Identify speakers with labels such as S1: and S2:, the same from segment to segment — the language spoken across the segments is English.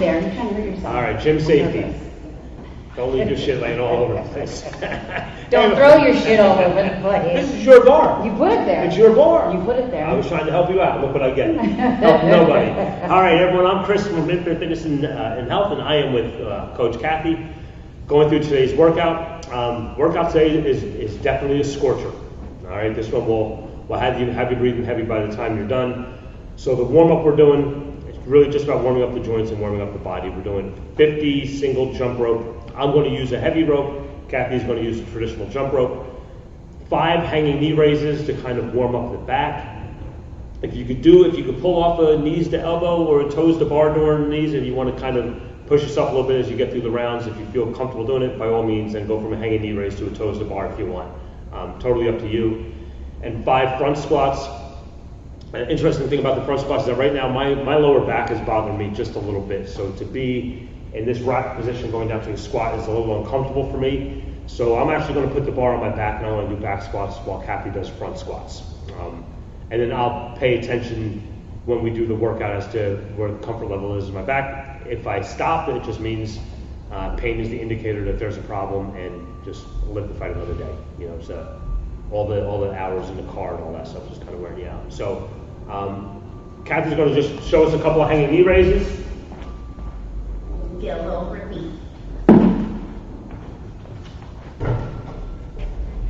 S1: there. You're trying to hurt yourself.
S2: All right, gym safety. Don't leave your shit laying all over the place.
S1: Don't throw your shit all over the place.
S2: This is your bar.
S1: You put it there.
S2: It's your bar.
S1: You put it there.
S2: I was trying to help you out. Look what I get. Help nobody. All right, everyone. I'm Chris from Infinite Fitness and Health, and I am with Coach Kathy, going through today's workout. Workout today is definitely a scorcher. All right, this one will have you breathing heavy by the time you're done. So the warm up we're doing, it's really just about warming up the joints and warming up the body. We're doing 50 single jump rope. I'm going to use a heavy rope. Kathy's going to use a traditional jump rope. 5 hanging knee raises to kind of warm up the back. If you could pull off a knees to elbow or a toes to bar during the knees, and you want to kind of push yourself a little bit as you get through the rounds, if you feel comfortable doing it, by all means, then go from a hanging knee raise to a toes to bar if you want. Totally up to you. And 5 front squats. An interesting thing about the front squats is that right now my lower back is bothering me just a little bit. So to be in this rock position going down to a squat is a little uncomfortable for me. So I'm actually going to put the bar on my back and I'm going to do back squats while Kathy does front squats. And then I'll pay attention when we do the workout as to where the comfort level is in my back. If I stop, it just means pain is the indicator that there's a problem, and just live to fight another day. You know, so all the hours in the car and all that stuff is kind of wearing you out. So Kathy's going to just show us a couple of hanging knee raises.
S3: Get a little repeat.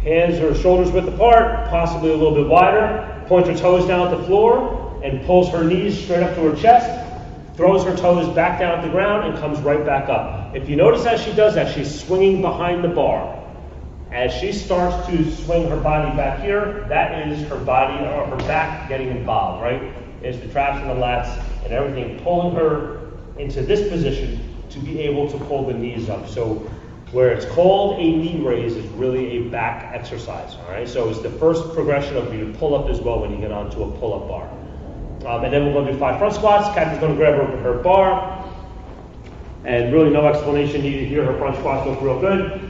S2: Hands or shoulders width apart, possibly a little bit wider. Points her toes down at the floor and pulls her knees straight up to her chest. Throws her toes back down at the ground and comes right back up. If you notice as she does that, she's swinging behind the bar. As she starts to swing her body back here, that is her body or her back getting involved, right? It's the traps and the lats and everything pulling her into this position to be able to pull the knees up. So where it's called a knee raise is really a back exercise, all right? So it's the first progression of you to pull up as well when you get onto a pull-up bar. And then we're going to do 5 front squats. Kathy's going to grab her bar, and really no explanation needed here. Her front squats look real good.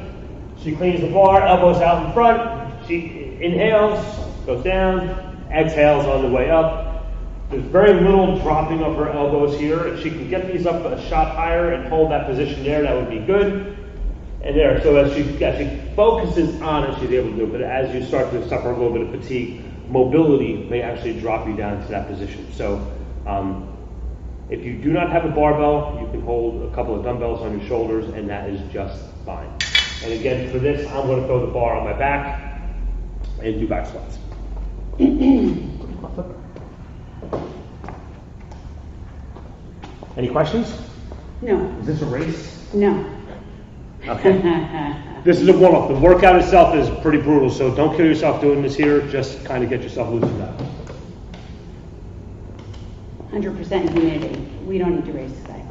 S2: She cleans the bar, elbows out in front. She inhales, goes down, exhales on the way up. There's very little dropping of her elbows here. If she can get these up a shot higher and hold that position there, that would be good. And there, so as she focuses on it, she's able to do it. But as you start to suffer a little bit of fatigue, mobility may actually drop you down to that position. So if you do not have a barbell, you can hold a couple of dumbbells on your shoulders, and that is just fine. And again, for this, I'm going to throw the bar on my back and do back squats. Any questions?
S1: No.
S2: Is this a race?
S1: No.
S2: Okay. This is a warm-up. The workout itself is pretty brutal, so don't kill yourself doing this here. Just kind of get yourself loosened up.
S1: 100% humidity. We don't need to race today.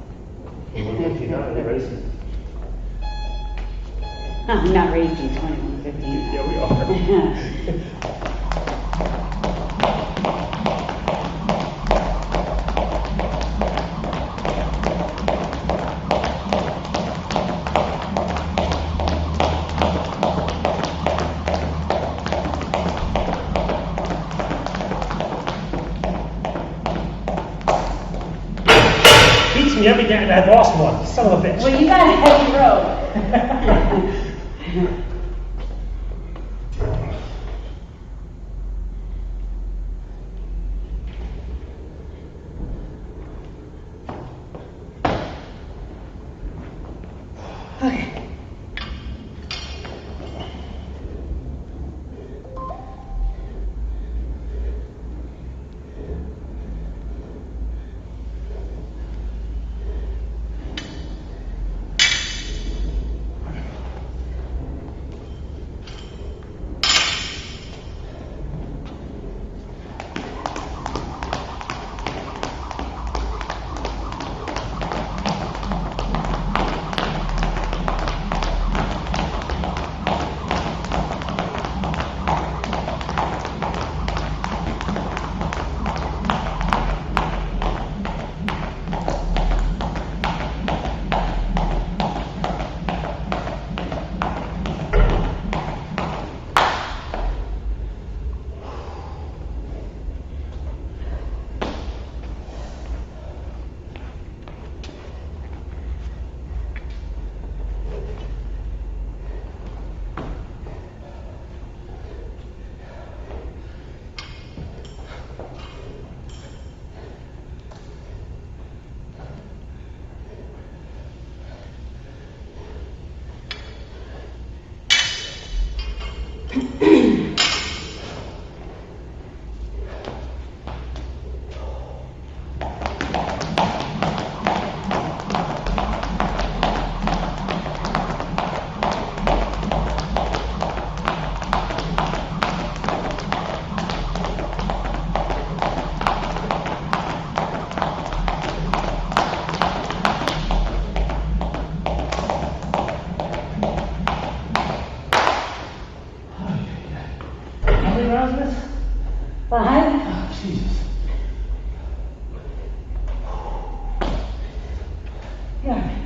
S1: I'm not racing 21:15.
S2: Yeah, we are. Beats me every day, and I've lost one. Son of a bitch.
S1: Well, you got a heavy rope. Okay.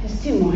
S1: Just 2 more.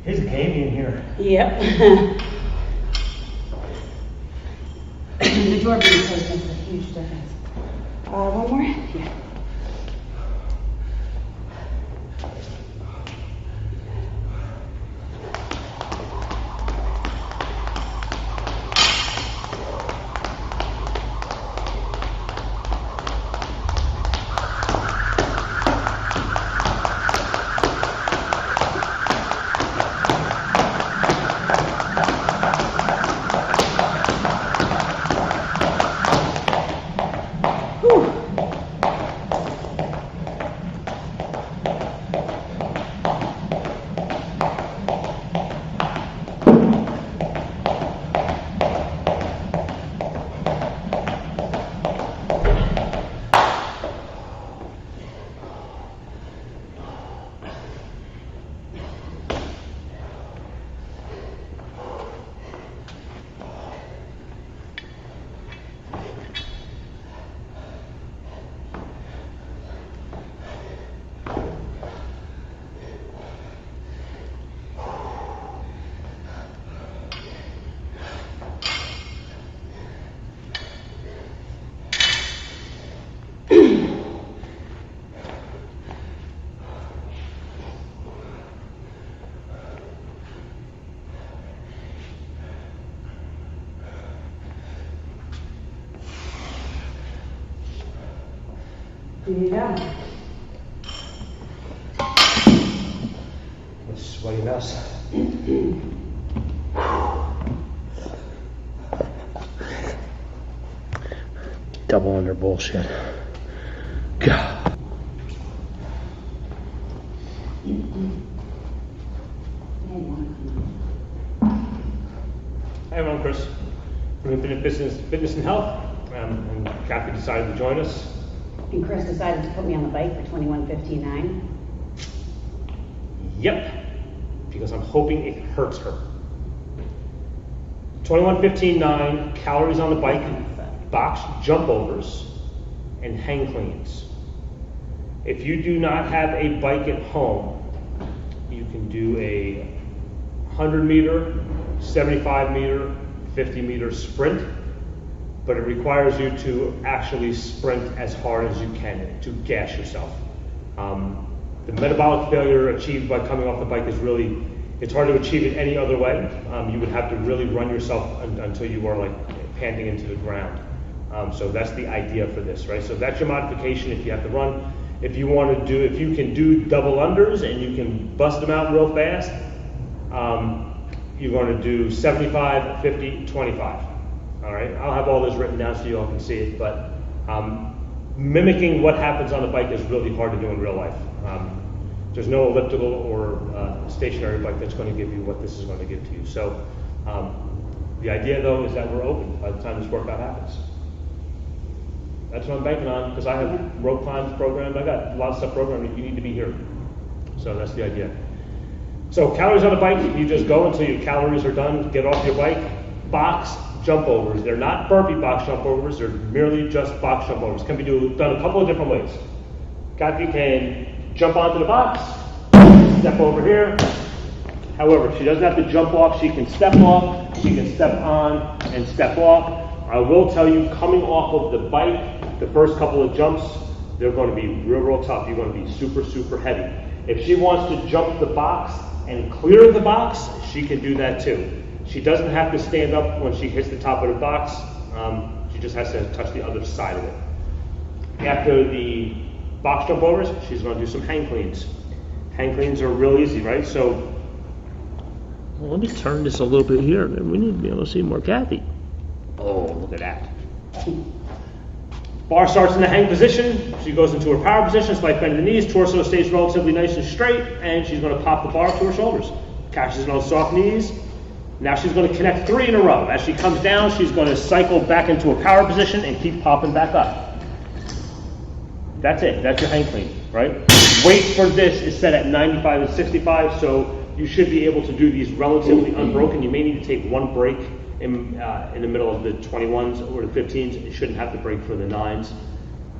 S2: It's gamey in here.
S1: Yep. The door being closed makes a huge difference. One more? Yeah. There you go.
S2: It's a sweaty mess. Double under bullshit. God. Hi, everyone, Chris from Infinite Fitness and Health. And Kathy decided to join us.
S1: And Chris decided to put me on the bike for 21:59.
S2: Yep, because I'm hoping it hurts her. 21:15.9 calories on the bike, box jump overs, and hang cleans. If you do not have a bike at home, you can do a 100 meter, 75 meter, 50 meter sprint, but it requires you to actually sprint as hard as you can to gas yourself. The metabolic failure achieved by coming off the bike is really, it's hard to achieve it any other way. You would have to really run yourself until you are like panting into the ground. So that's the idea for this, right? So that's your modification if you have to run. If you want to do, if you can do double unders and you can bust them out real fast, you're going to do 75, 50, 25. All right, I'll have all this written down so you all can see it, but mimicking what happens on the bike is really hard to do in real life. There's no elliptical or stationary bike that's going to give you what this is going to give to you. So the idea, though, is that we're open by the time this workout happens. That's what I'm banking on, because I have rope climbs programmed. I got a lot of stuff programmed. You need to be here. So that's the idea. So calories on the bike, you just go until your calories are done. Get off your bike. Box jump overs. They're not burpee box jump overs. They're merely just box jump overs. Can be done a couple of different ways. Kathy can jump onto the box, step over here. However, she doesn't have to jump off. She can step off. She can step on and step off. I will tell you, coming off of the bike, the first couple of jumps, they're going to be real tough. You're going to be super heavy. If she wants to jump the box and clear the box, she can do that too. She doesn't have to stand up when she hits the top of the box. She just has to touch the other side of it. After the box jump overs, she's going to do some hang cleans. Hang cleans are real easy, right? So, well, let me turn this a little bit here, and we need to be able to see more Kathy. Oh, look at that. Bar starts in the hang position. She goes into her power position, slight bend in the knees, torso stays relatively nice and straight, and she's going to pop the bar to her shoulders. Catches it on soft knees. Now she's going to connect 3 in a row. As she comes down, she's going to cycle back into a power position and keep popping back up. That's it. That's your hang clean, right? Weight for this is set at 95 and 65, so you should be able to do these relatively unbroken. You may need to take one break in the middle of the 21s or the 15s. You shouldn't have to break for the 9s.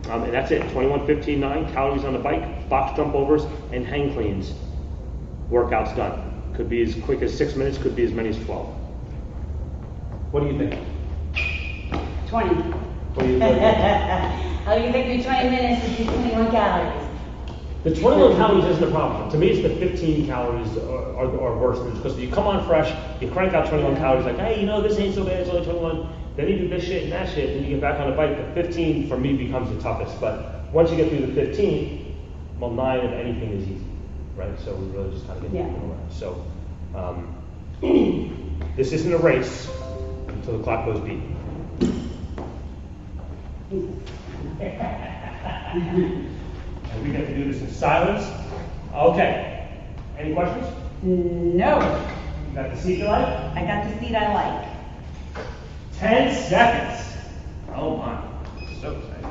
S2: And that's it. 21, 15, 9, calories on the bike, box jump overs, and hang cleans. Workout's done. Could be as quick as 6 minutes, could be as many as 12. What do you think?
S1: 20.
S2: What do you think?
S1: How do you think your 20 minutes is 21 calories?
S2: The 21 calories isn't a problem. To me, it's the 15 calories are worse. Because you come on fresh, you crank out 21 calories, like, hey, this ain't so bad, it's only 21. Then you do this shit and that shit, and you get back on the bike. The 15 for me becomes the toughest. But once you get through the 15, well, 9 of anything is easy, right? So we really just kind of get moving around. So this isn't a race until the clock goes beep. And we get to do this in silence. Okay. Any questions?
S1: No.
S2: You got the seat you like?
S1: I got the seat I like.
S2: 10 seconds. Oh my. So exciting.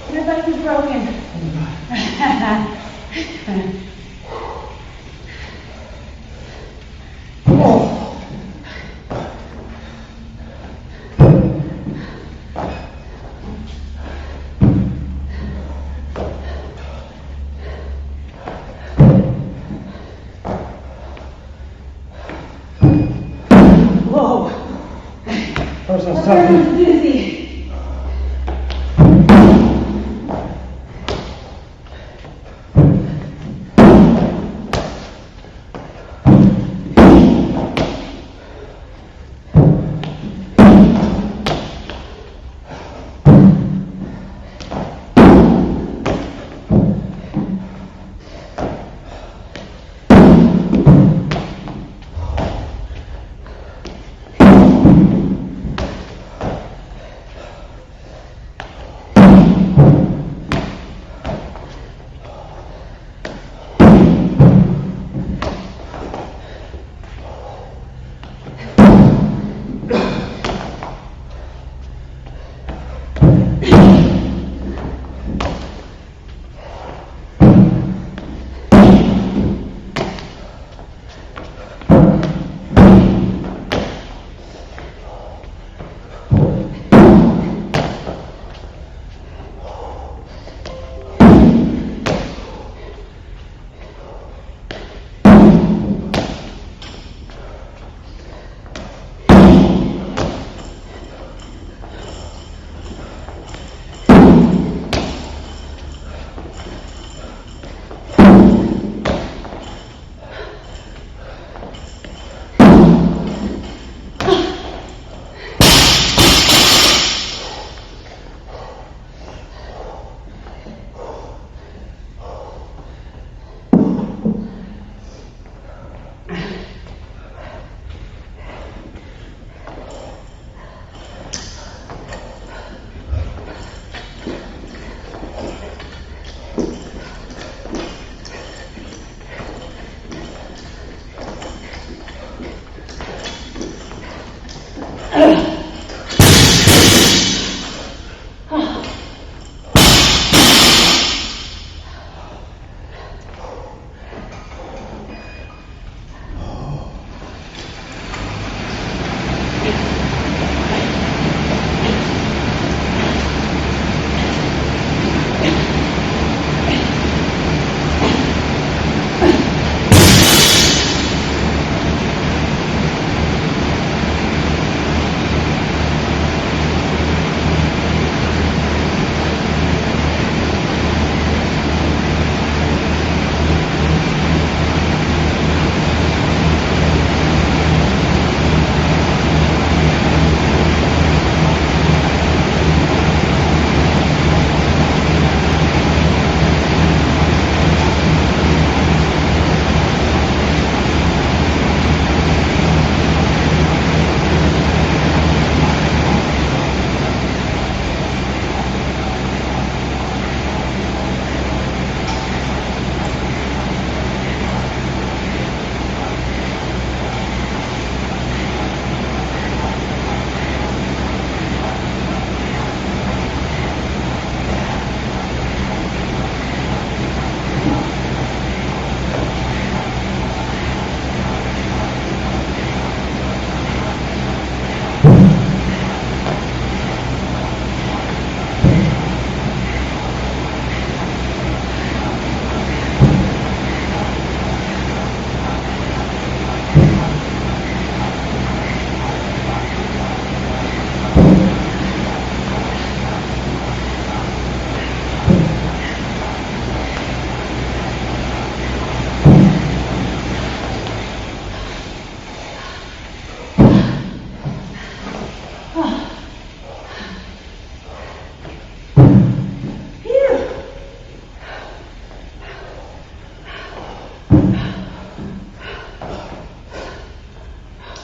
S1: My bike is broken. Whoa.
S2: First one's
S1: Everyone's dizzy.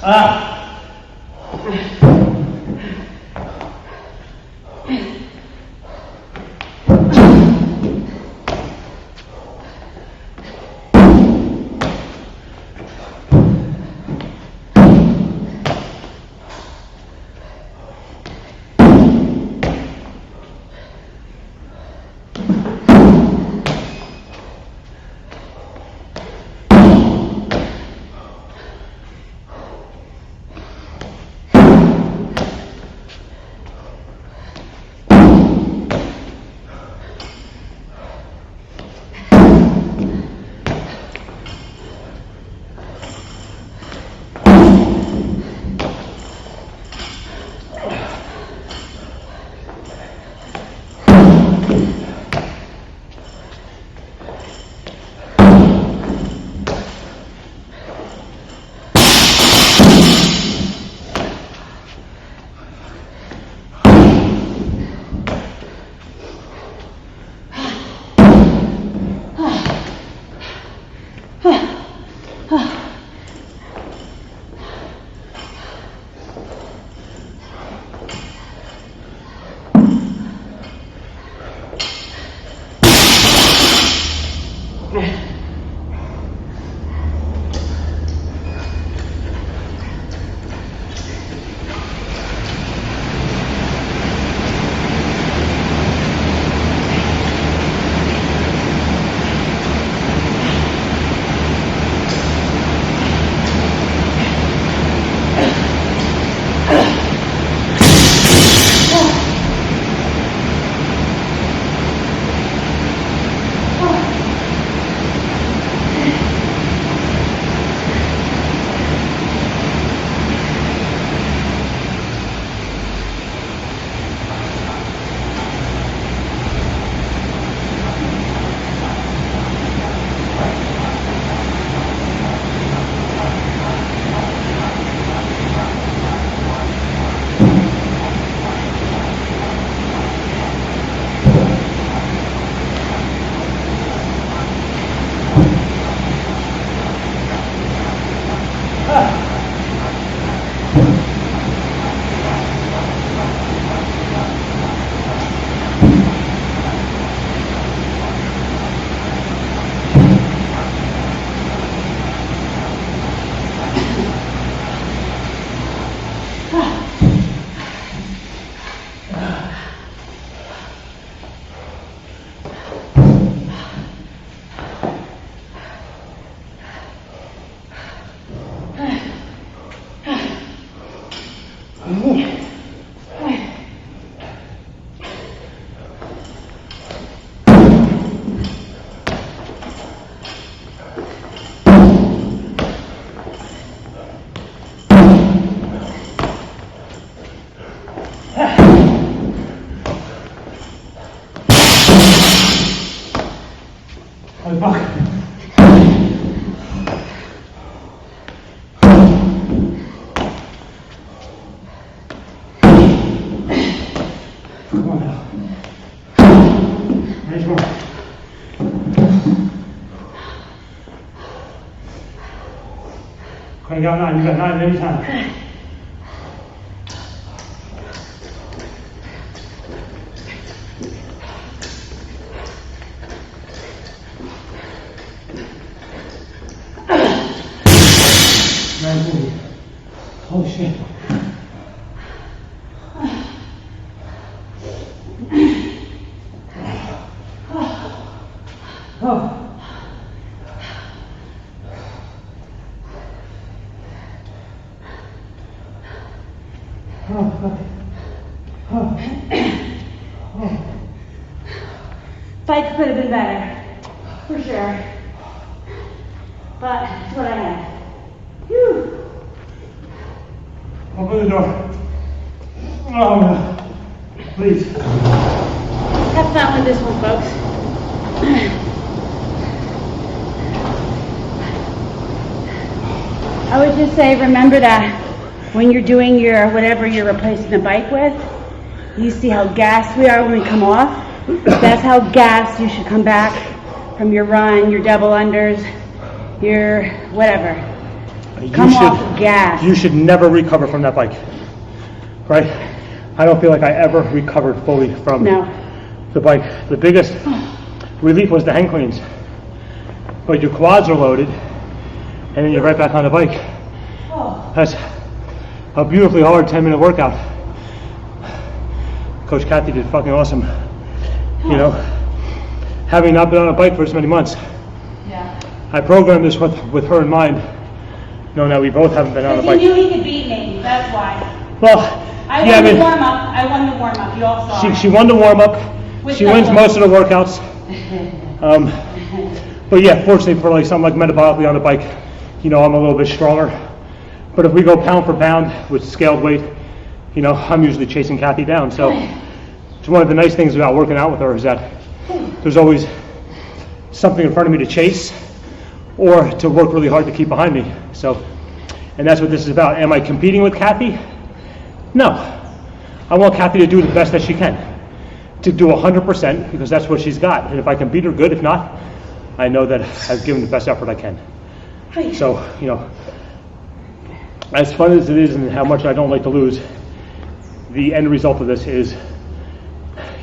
S4: Oh, fuck. Come on now. Nice one. Okay, you got 9 anytime. Oh shit. Oh.
S1: Fight could have been better, for sure. But it's what I had. Whew.
S4: Open the door. Oh no. Please.
S1: Have fun with this one, folks. I would just say, remember that when you're doing your, whatever you're replacing the bike with, you see how gassed we are when we come off. That's how gassed you should come back from your run, your double unders, your whatever. Come off gas.
S4: You should never recover from that bike, right? I don't feel like I ever recovered fully from
S1: No.
S4: the bike. The biggest relief was the hang cleans, but your quads are loaded, and then you're right back on the bike. That's a beautifully hard 10-minute workout. Coach Kathy did fucking awesome. You know, having not been on a bike for as many months, I programmed this with her in mind, knowing that we both haven't been on a
S1: Because he
S4: bike.
S1: knew he could beat me, that's why.
S4: Well,
S1: I
S4: yeah,
S1: won the
S4: but
S1: warm-up, I won the warm-up, you all saw it.
S4: she won the warm-up.
S1: With
S4: She wins
S1: no-
S4: most of the workouts. But yeah, fortunately for like something like metabolically on the bike, you know, I'm a little bit stronger. But if we go pound for pound with scaled weight, you know, I'm usually chasing Kathy down. So it's one of the nice things about working out with her is that there's always something in front of me to chase or to work really hard to keep behind me. So, and that's what this is about. Am I competing with Kathy? No. I want Kathy to do the best that she can, to do 100%, because that's what she's got. And if I can beat her, good. If not, I know that I've given the best effort I can. So, you know, as fun as it is and how much I don't like to lose, the end result of this is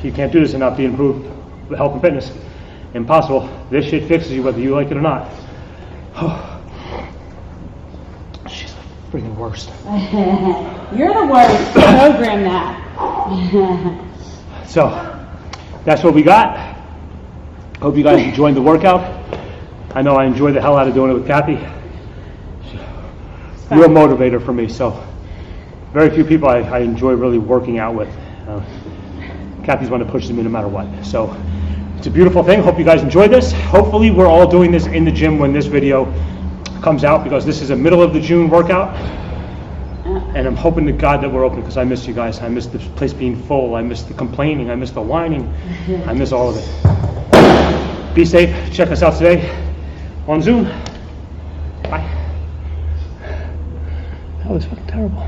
S4: you can't do this and not be improved with health and fitness. Impossible. This shit fixes you whether you like it or not. She's the freaking worst.
S1: You're the worst, program that.
S4: So, that's what we got. Hope you guys enjoyed the workout. I know I enjoyed the hell out of doing it with Kathy. You're a motivator for me, so very few people I enjoy really working out with. Kathy's one that pushes me no matter what. So it's a beautiful thing. Hope you guys enjoyed this. Hopefully we're all doing this in the gym when this video comes out, because this is a middle of the June workout. And I'm hoping to God that we're open, because I miss you guys. I miss the place being full. I miss the complaining. I miss the whining. I miss all of it. Be safe. Check us out today on Zoom. Bye. That was fucking terrible.